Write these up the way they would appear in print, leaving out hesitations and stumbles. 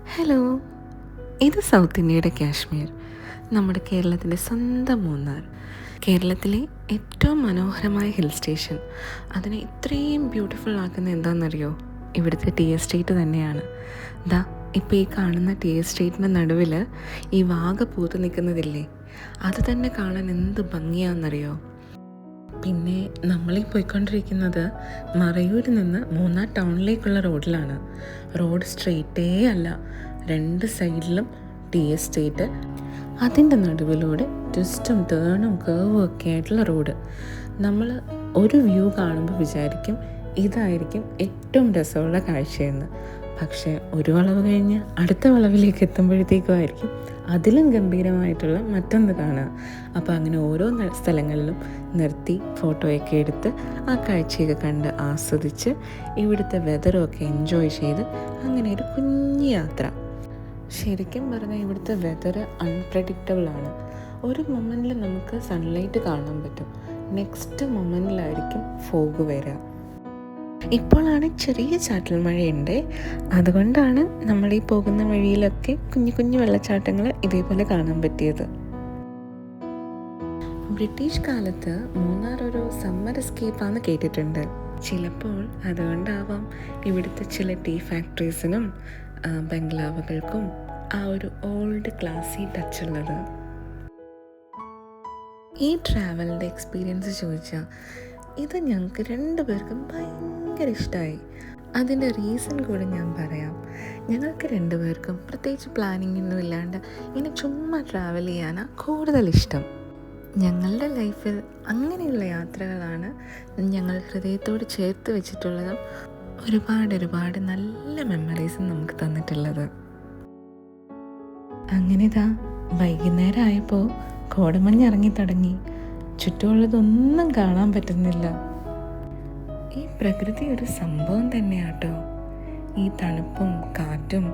Hello, ഇത് south ഇന്ത്യയുടെ കാശ്മീർ, നമ്മുടെ കേരളത്തിൻ്റെ സ്വന്തം മൂന്നാർ. കേരളത്തിലെ ഏറ്റവും മനോഹരമായ ഹിൽ സ്റ്റേഷൻ. അതിനെ ഇത്രയും ബ്യൂട്ടിഫുൾ ആക്കുന്ന എന്താണെന്നറിയോ? ഇവിടുത്തെ ടീ എസ്റ്റേറ്റ് തന്നെയാണ്. ദാ ഇപ്പോൾ ഈ കാണുന്ന ടീ എസ്റ്റേറ്റിൻ്റെ നടുവിൽ ഈ വാഗ പൂത്ത് നിൽക്കുന്നതില്ലേ, അത് തന്നെ കാണാൻ എന്ത് ഭംഗിയാണെന്നറിയോ? പിന്നെ നമ്മളീ പോയിക്കൊണ്ടിരിക്കുന്നത് മറയൂരിൽ നിന്ന് മൂന്നാർ ടൗണിലേക്കുള്ള റോഡിലാണ്. റോഡ് സ്ട്രെയിറ്റേ അല്ല, രണ്ട് സൈഡിലും ടീ എസ്റ്റേറ്റ്, അതിൻ്റെ നടുവിലൂടെ ട്വിസ്റ്റും ടേണും കേവും ഒക്കെ ആയിട്ടുള്ള റോഡ്. നമ്മൾ ഒരു വ്യൂ കാണുമ്പോൾ വിചാരിക്കും ഇതായിരിക്കും ഏറ്റവും രസമുള്ള കാഴ്ചയെന്ന്. പക്ഷേ ഒരു വളവ് കഴിഞ്ഞ് അടുത്ത വളവിലേക്ക് എത്തുമ്പോഴത്തേക്കുമായിരിക്കും അതിലും ഗംഭീരമായിട്ടുള്ള മറ്റൊന്ന് കാണുക. അപ്പോൾ അങ്ങനെ ഓരോ സ്ഥലങ്ങളിലും നിർത്തി ഫോട്ടോയൊക്കെ എടുത്ത് ആ കാഴ്ചയൊക്കെ കണ്ട് ആസ്വദിച്ച് ഇവിടുത്തെ വെതറൊക്കെ എൻജോയ് ചെയ്ത് അങ്ങനെ ഒരു കുഞ്ഞു യാത്ര. ശരിക്കും പറഞ്ഞാൽ ഇവിടുത്തെ വെതർ അൺപ്രഡിക്റ്റബിളാണ്. ഒരു മൊമെൻറ്റിൽ നമുക്ക് സൺലൈറ്റ് കാണാൻ പറ്റും, നെക്സ്റ്റ് മൊമെൻറ്റിലായിരിക്കും ഫോഗ് വരിക. ഇപ്പോഴാണ് ചെറിയ ചാറ്റൽ മഴയുണ്ട്, അതുകൊണ്ടാണ് നമ്മൾ ഈ പോകുന്ന വഴിയിലൊക്കെ കുഞ്ഞു കുഞ്ഞു വെള്ളച്ചാട്ടങ്ങൾ ഇതേപോലെ കാണാൻ പറ്റിയത്. ബ്രിട്ടീഷ് കാലത്ത് മൂന്നാർ ഒരു സമ്മർ എസ്കേപ്പാന്ന് കേട്ടിട്ടുണ്ട്. ചിലപ്പോൾ അതുകൊണ്ടാവാം ഇവിടുത്തെ ചില ടീ ഫാക്ടറീസിനും ബംഗ്ലാവുകൾക്കും ആ ഒരു ഓൾഡ് ക്ലാസി ടച്ച് ഉള്ളത്. ഈ ട്രാവലിൻ്റെ എക്സ്പീരിയൻസ് ചോദിച്ചാൽ ഇത് ഞങ്ങൾക്ക് രണ്ടുപേർക്കും ഭയങ്കര ഇഷ്ടമായി. അതിൻ്റെ റീസൺ കൂടെ ഞാൻ പറയാം. ഞങ്ങൾക്ക് രണ്ടുപേർക്കും പ്രത്യേകിച്ച് പ്ലാനിങ്ങൊന്നും ഇല്ലാണ്ട് ഇങ്ങനെ ചുമ്മാ ട്രാവൽ ചെയ്യാനാണ് കൂടുതൽ ഇഷ്ടം. ഞങ്ങളുടെ ലൈഫിൽ അങ്ങനെയുള്ള യാത്രകളാണ് ഞങ്ങൾ ഹൃദയത്തോട് ചേർത്ത് വെച്ചിട്ടുള്ളതും ഒരുപാട് നല്ല മെമ്മറീസും നമുക്ക് തന്നിട്ടുള്ളത്. അങ്ങനെ ഇതാ വൈകുന്നേരം ആയപ്പോൾ കോടമഞ്ഞ് ഇറങ്ങി തുടങ്ങി. ചുറ്റുമുള്ളതൊന്നും കാണാൻ പറ്റുന്നില്ല. ഈ പ്രകൃതി ഒരു സംഭവം തന്നെയാട്ടോ. ഈ തണുപ്പും കാറ്റും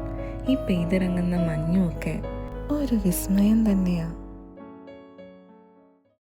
ഈ പെയ്തിറങ്ങുന്ന മഞ്ഞും ഒക്കെ ഒരു വിസ്മയം തന്നെയാണ്.